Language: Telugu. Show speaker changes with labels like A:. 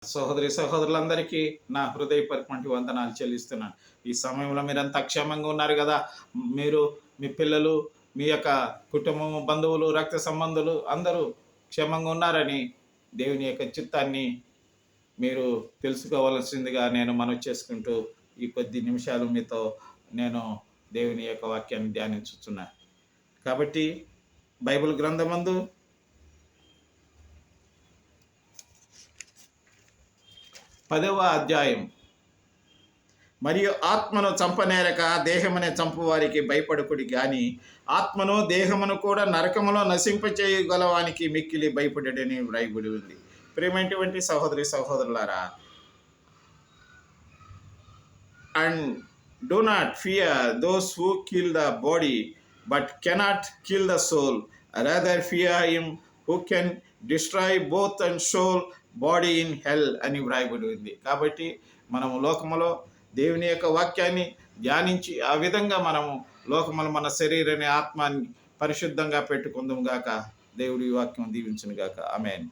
A: సహోదరి సహోదరులందరికీ నా హృదయపూర్వకమైన వందనాలు చెల్లిస్తున్నాను. ఈ సమయంలో మీరంతా క్షేమంగా ఉన్నారు కదా. మీరు, మీ పిల్లలు, మీ యొక్క కుటుంబం, బంధువులు, రక్త సంబంధులు అందరూ క్షేమంగా ఉన్నారని దేవుని యొక్క చిత్తాన్ని మీరు తెలుసుకోవలసిందిగా నేను మనవి చేసుకుంటూ ఈ కొద్ది నిమిషాలు మీతో నేను దేవుని యొక్క వాక్యాన్ని ధ్యానించుచున్నాను. కాబట్టి బైబిల్ గ్రంథమందు 10వ అధ్యాయం. మరియు ఆత్మను చంపనేరక దేహమనే చంపువారికి భయపడుకుడి గాని ఆత్మను దేహమును కూడా నరకములో నశింపచేయగలవానికి మిక్కిలి భయపడని వ్రాయబడి ఉంది. ప్రేమైనటువంటి సహోదరి సహోదరులారా, and do not fear those who kill the body but cannot kill the soul, rather fear him who can destroy both and soul body in hell అని వ్రాయబడి ఉంది. కాబట్టి మనము లోకములో దేవుని యొక్క వాక్యాన్ని ధ్యానించి ఆ విధంగా మనము లోకములు మన శరీరాన్ని ఆత్మాన్ని పరిశుద్ధంగా పెట్టుకుందాం గాక. దేవుడి వాక్యం దీవించును గాక. ఆమేన్.